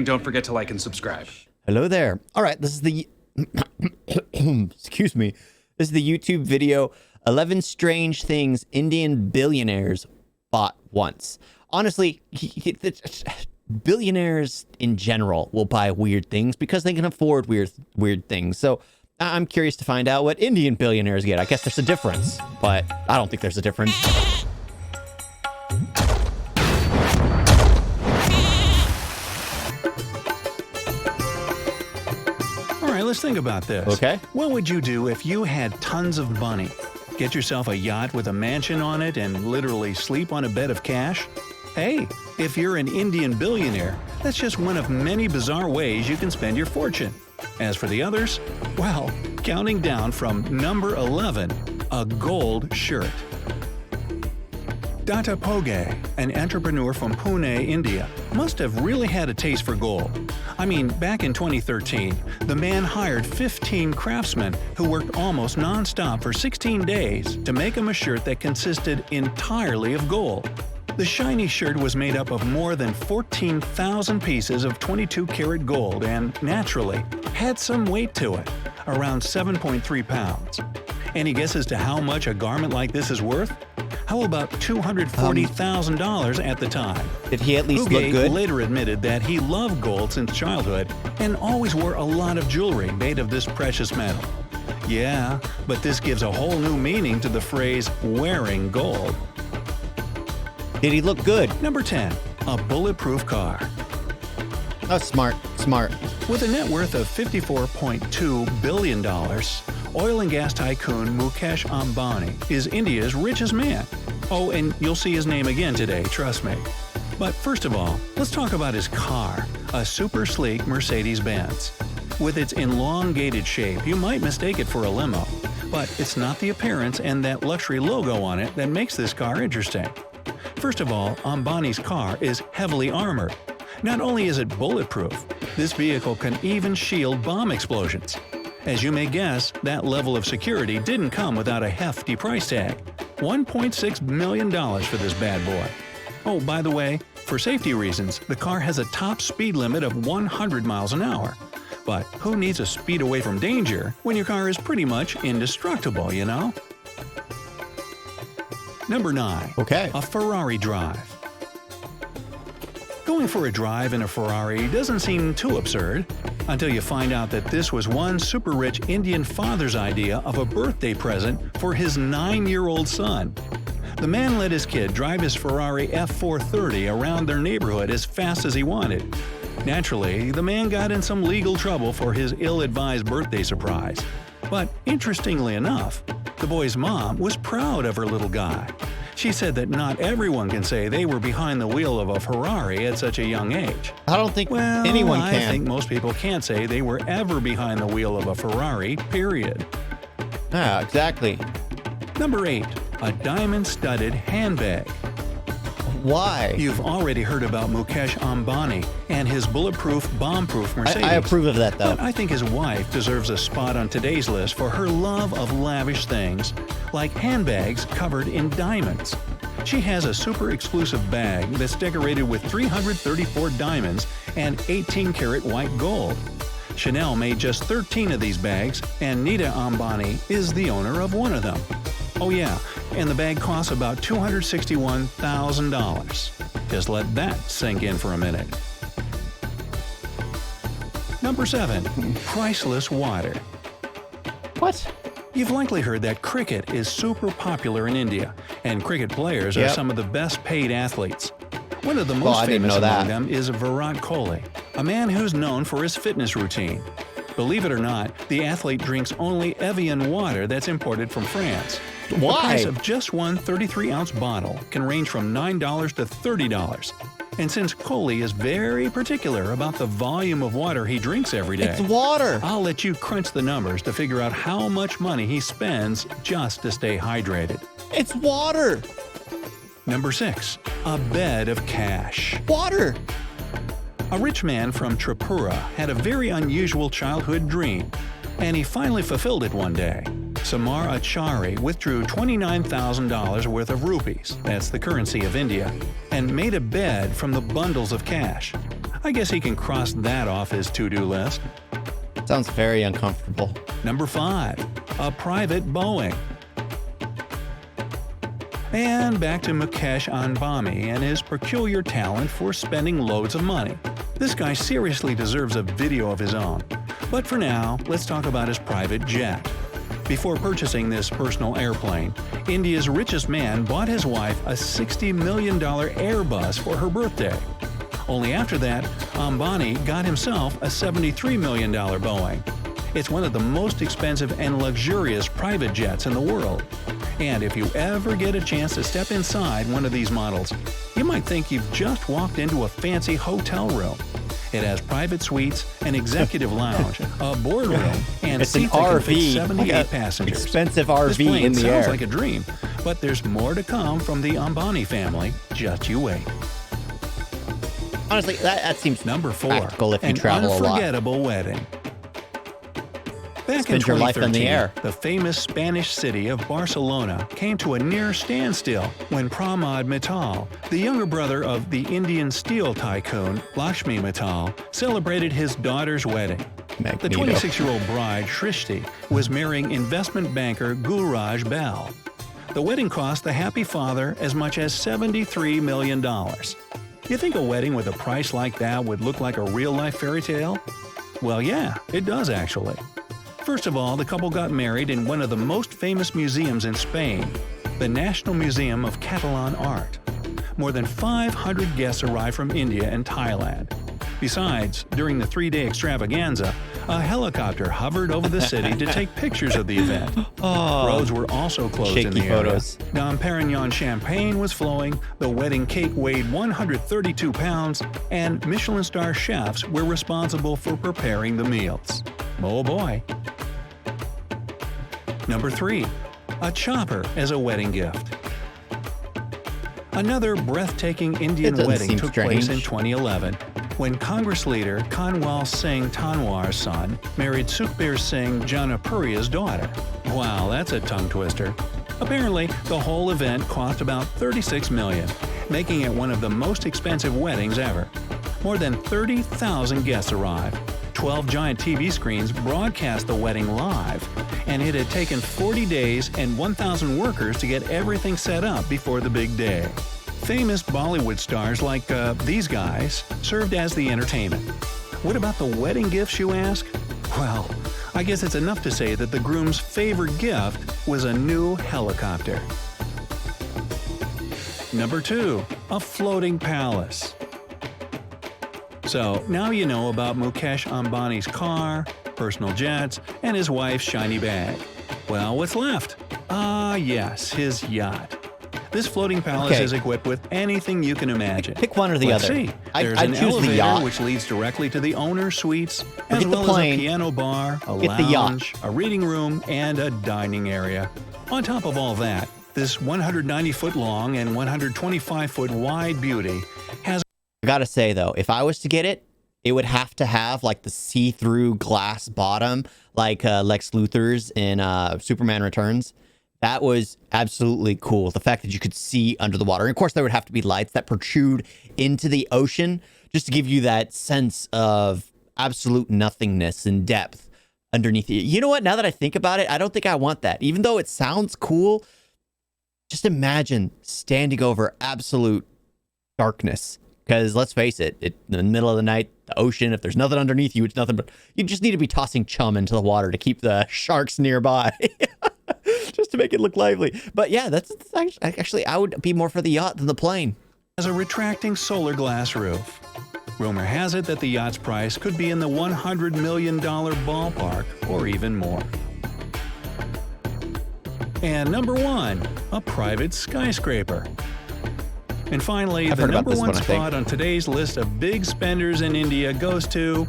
Don't forget to like and subscribe. Hello there. All right, this is the excuse me. This is the YouTube video 11 strange things Indian billionaires bought once. Honestly, billionaires in general will buy weird things because they can afford weird things. So I'm curious to find out what Indian billionaires get. I guess there's a difference, but I don't think there's a difference. All right, let's think about this. Okay. What would you do if you had tons of money? Get yourself a yacht with a mansion on it and literally sleep on a bed of cash? Hey, if you're an Indian billionaire, that's just one of many bizarre ways you can spend your fortune. As for the others, well, counting down from number 11, a gold shirt. Datta Poge, an entrepreneur from Pune, India, must have really had a taste for gold. I mean, back in 2013, the man hired 15 craftsmen who worked almost non-stop for 16 days to make him a shirt that consisted entirely of gold. The shiny shirt was made up of more than 14,000 pieces of 22-karat gold and, naturally, had some weight to it, around 7.3 pounds. Any guesses to how much a garment like this is worth? How about $240,000 at the time? Did he at least look good? Later admitted that he loved gold since childhood and always wore a lot of jewelry made of this precious metal. Yeah, but this gives a whole new meaning to the phrase wearing gold. Did he look good? Number 10. A bulletproof car. Oh, smart. With a net worth of $54.2 billion, oil and gas tycoon Mukesh Ambani is India's richest man. Oh, and you'll see his name again today, trust me. But first of all, let's talk about his car, a super sleek Mercedes-Benz. With its elongated shape, you might mistake it for a limo. But it's not the appearance and that luxury logo on it that makes this car interesting. First of all, Ambani's car is heavily armored. Not only is it bulletproof, this vehicle can even shield bomb explosions. As you may guess, that level of security didn't come without a hefty price tag. $1.6 million for this bad boy. Oh, by the way, for safety reasons, the car has a top speed limit of 100 miles an hour. But who needs a speed away from danger when your car is pretty much indestructible, you know? Number 9. Okay. A Ferrari drive. Going for a drive in a Ferrari doesn't seem too absurd, until you find out that this was one super rich Indian father's idea of a birthday present for his 9-year-old son. The man let his kid drive his Ferrari F430 around their neighborhood as fast as he wanted. Naturally, the man got in some legal trouble for his ill-advised birthday surprise. But interestingly enough, the boy's mom was proud of her little guy. She said that not everyone can say they were behind the wheel of a Ferrari at such a young age. I don't think anyone can. I think most people can't say they were ever behind the wheel of a Ferrari, period. Yeah, exactly. Number 8. A diamond-studded handbag. Why? You've already heard about Mukesh Ambani and his bulletproof, bomb-proof Mercedes. I approve of that, though. But I think his wife deserves a spot on today's list for her love of lavish things, like handbags covered in diamonds. She has a super exclusive bag that's decorated with 334 diamonds and 18-karat white gold. Chanel made just 13 of these bags, and Nita Ambani is the owner of one of them. Oh yeah, and the bag costs about $261,000. Just let that sink in for a minute. Number 7. Priceless water. What? You've likely heard that cricket is super popular in India, and cricket players are some of the best paid athletes. One of the most famous among them is Virat Kohli, a man who's known for his fitness routine. Believe it or not, the athlete drinks only Evian water that's imported from France. Why? The price of just one 33-ounce bottle can range from $9 to $30. And since Kohli is very particular about the volume of water he drinks every day, it's water. I'll let you crunch the numbers to figure out how much money he spends just to stay hydrated. It's water. Number 6. A bed of cash. Water. A rich man from Tripura had a very unusual childhood dream, and he finally fulfilled it one day. Samar Achari withdrew $29,000 worth of rupees, that's the currency of India, and made a bed from the bundles of cash. I guess he can cross that off his to-do list. Sounds very uncomfortable. Number 5. A private Boeing. And back to Mukesh Ambani and his peculiar talent for spending loads of money. This guy seriously deserves a video of his own. But for now, let's talk about his private jet. Before purchasing this personal airplane, India's richest man bought his wife a $60 million Airbus for her birthday. Only after that, Ambani got himself a $73 million Boeing. It's one of the most expensive and luxurious private jets in the world. And if you ever get a chance to step inside one of these models, you might think you've just walked into a fancy hotel room. It has private suites, an executive lounge, a boardroom, and It's an seats that can fit RV, 78 like a passengers. expensive This RV plane in the sounds air. like a dream, but there's more to come from the Ambani family. Just you wait. Honestly, that seems Number 4. practical if you an travel a lot. unforgettable wedding. Back Spend in your life 2013, in the air. the famous Spanish city of Barcelona came to a near standstill when Pramod Mittal, the younger brother of the Indian steel tycoon Lakshmi Mittal, celebrated his daughter's wedding. The Magneto. 26-year-old bride, Shrishti, was marrying investment banker Gulraj Bell. The wedding cost the happy father as much as $73 million. You think a wedding with a price like that would look like a real-life fairy tale? Well, yeah, it does actually. First of all, the couple got married in one of the most famous museums in Spain, the National Museum of Catalan Art. More than 500 guests arrived from India and Thailand. Besides, during the 3-day extravaganza, a helicopter hovered over the city to take pictures of the event. Roads were also closed in the Shaky area. photos. Dom Perignon champagne was flowing, the wedding cake weighed 132 pounds, and Michelin star chefs were responsible for preparing the meals. Oh boy. Number 3. A chopper as a wedding gift. Another breathtaking Indian doesn't wedding seem took place in strange. 2011 when Congress leader Kanwal Singh Tanwar's son married Sukhbir Singh Janapuria's daughter. Wow, that's a tongue twister. Apparently, the whole event cost about $36 million, making it one of the most expensive weddings ever. More than 30,000 guests arrived. 12 giant TV screens broadcast the wedding live, and it had taken 40 days and 1,000 workers to get everything set up before the big day. Famous Bollywood stars like these guys served as the entertainment. What about the wedding gifts, you ask? Well, I guess it's enough to say that the groom's favorite gift was a new helicopter. Number 2. A floating palace. So, now you know about Mukesh Ambani's car, personal jets, and his wife's shiny bag. Well, what's left? Yes, his yacht. This floating palace Okay. is equipped with anything you can imagine. Pick one or the Let's other. see. There's I'd an choose the elevator yacht. which leads directly to the owner's suites, as Forget the well as a plane. piano bar, a Get the yacht. lounge, a reading room, and a dining area. On top of all that, this 190-foot long and 125-foot wide beauty has I gotta say though, if I was to get it, it would have to have like the see-through glass bottom, like Lex Luthor's in Superman Returns. That was absolutely cool. The fact that you could see under the water. And of course, there would have to be lights that protrude into the ocean just to give you that sense of absolute nothingness and depth underneath it. You know what? Now that I think about it, I don't think I want that. Even though it sounds cool, just imagine standing over absolute darkness. Because let's face it, in the middle of the night, the ocean, if there's nothing underneath you, it's nothing but... You just need to be tossing chum into the water to keep the sharks nearby. Just to make it look lively. But yeah, that's actually, I would be more for the yacht than the plane. has a retracting solar glass roof. Rumor has it that the yacht's price could be in the $100 million ballpark or even more. And number 1, a private skyscraper. And finally, I've the heard about number this 1 one, I think. spot on today's list of big spenders in India goes to,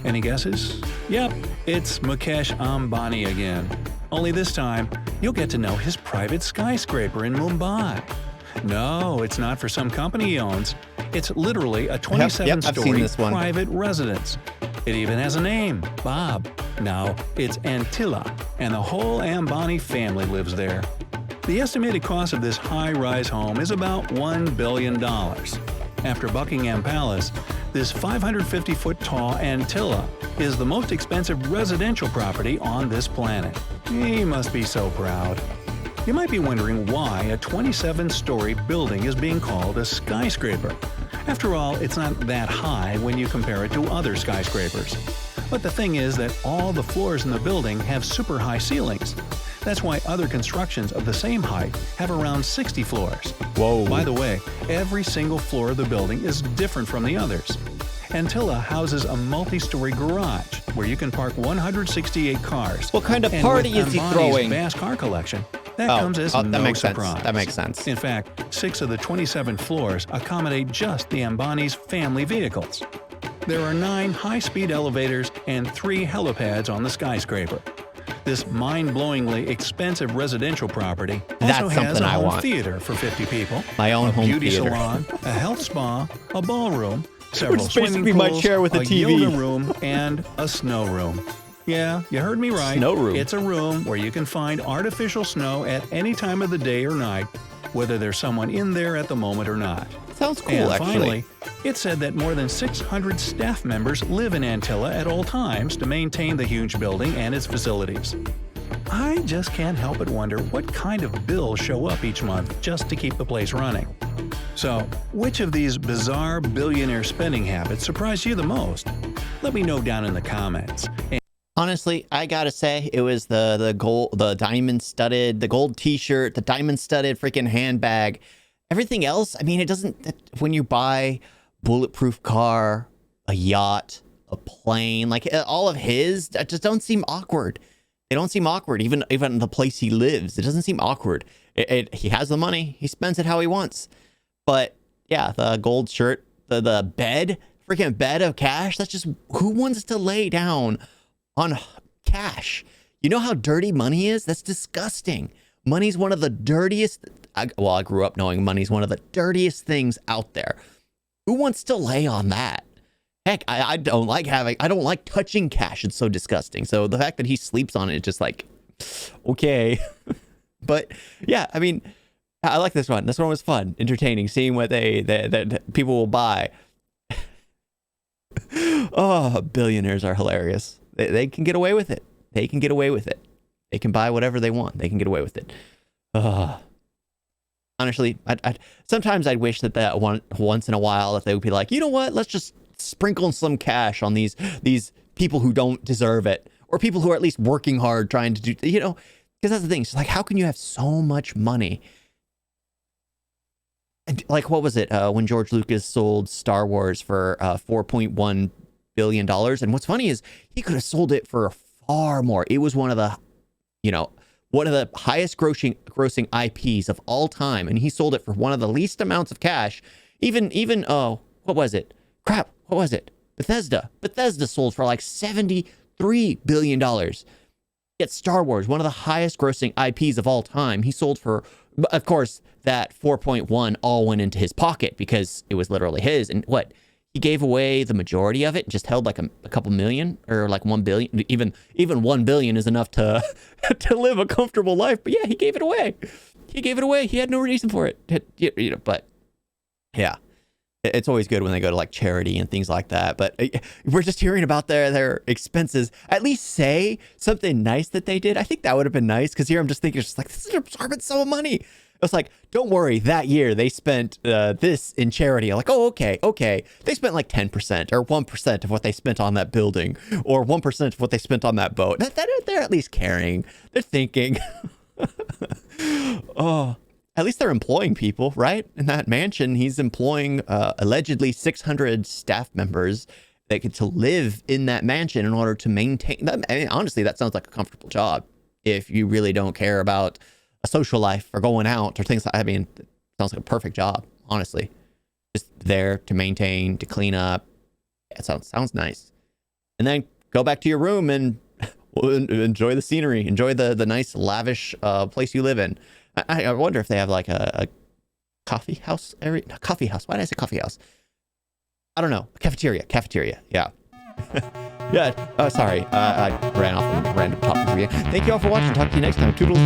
any guesses? Yep, it's Mukesh Ambani again. Only this time, you'll get to know his private skyscraper in Mumbai. No, it's not for some company he owns. It's literally a I've seen 27-story this one. private residence. It even has a name, Bob. Now, it's Antilla, and the whole Ambani family lives there. The estimated cost of this high-rise home is about $1 billion. After Buckingham Palace, this 550-foot tall Antilla is the most expensive residential property on this planet. He must be so proud. You might be wondering why a 27-story building is being called a skyscraper. After all, it's not that high when you compare it to other skyscrapers. But the thing is that all the floors in the building have super high ceilings. That's why other constructions of the same height have around 60 floors. Whoa. By the way, every single floor of the building is different from the others. Antilla houses a multi-story garage where you can park 168 cars. What kind of party is he throwing? Vast car collection, that comes as no surprise. That makes sense. In fact, 6 of the 27 floors accommodate just the Ambani's family vehicles. There are 9 high-speed elevators and 3 helipads on the skyscraper. This mind-blowingly expensive residential property also has a home theater for 50 people, my own home beauty theater. salon, a health spa, a ballroom, several Which is basically swimming my pools, chair with a TV. yoga room, and a snow room. Yeah, you heard me right. Snow room. It's a room where you can find artificial snow at any time of the day or night, whether there's someone in there at the moment or not. Sounds cool, And actually. finally, it said that more than 600 staff members live in Antilla at all times to maintain the huge building and its facilities. I just can't help but wonder what kind of bills show up each month just to keep the place running. So, which of these bizarre billionaire spending habits surprised you the most? Let me know down in the comments. Honestly, I gotta say, it was the gold, the diamond studded, the gold T-shirt, the diamond studded freaking handbag. Everything else, I mean, it doesn't. When you buy bulletproof car, a yacht, a plane, like all of his, that just don't seem awkward. They don't seem awkward. Even the place he lives, it doesn't seem awkward. He has the money, he spends it how he wants. But yeah, the gold shirt, the bed, freaking bed of cash. That's just, who wants to lay down on cash? You know how dirty money is? That's disgusting. Money's one of the dirtiest. I grew up knowing money's one of the dirtiest things out there. Who wants to lay on that? Heck, I don't like touching cash. It's so disgusting. So the fact that he sleeps on it is just like, okay. But yeah, I mean, I like this one. This one was fun, entertaining, seeing what that people will buy. Oh, billionaires are hilarious. They can get away with it. They can get away with it. They can buy whatever they want. They can get away with it. Honestly, sometimes I'd wish that once in a while that they would be like, you know what? Let's just sprinkle some cash on these people who don't deserve it, or people who are at least working hard trying to do, because that's the thing. It's like, how can you have so much money? Like, what was it when George Lucas sold Star Wars for $4.1 billion? And what's funny is he could have sold it for far more. It was one of the highest grossing IPs of all time, and he sold it for one of the least amounts of cash. Even what was it? Crap, what was it? Bethesda sold for like $73 billion. Yet Star Wars, one of the highest grossing IPs of all time, he sold for, of course, that 4.1 all went into his pocket because it was literally his. And what? He gave away the majority of it, just held like a couple million, or like 1 billion. Even 1 billion is enough to to live a comfortable life. But yeah, he gave it away. He had no reason for it. But yeah, it's always good when they go to like charity and things like that. But we're just hearing about their expenses. At least say something nice that they did. I think that would have been nice, because here I'm just thinking, it's just like, this is an absorbent sum of money. It's like, don't worry, that year they spent this in charity. I'm like, oh, okay. They spent like 10% or 1% of what they spent on that building, or 1% of what they spent on that boat. They're at least caring. They're thinking. Oh, at least they're employing people, right? In that mansion, he's employing allegedly 600 staff members that get to live in that mansion in order to maintain that. I mean, honestly, that sounds like a comfortable job if you really don't care about a social life or going out or things like that. I mean, it sounds like a perfect job, honestly. Just there to maintain, to clean up. It sounds nice. And then go back to your room and enjoy the scenery, enjoy the nice lavish place you live in. I wonder if they have like a coffee house area. No, coffee house. Why did I say coffee house? I don't know. Cafeteria. Yeah. Yeah. Oh, sorry. I ran off on random topics again. Thank you all for watching. Talk to you next time. Toodles.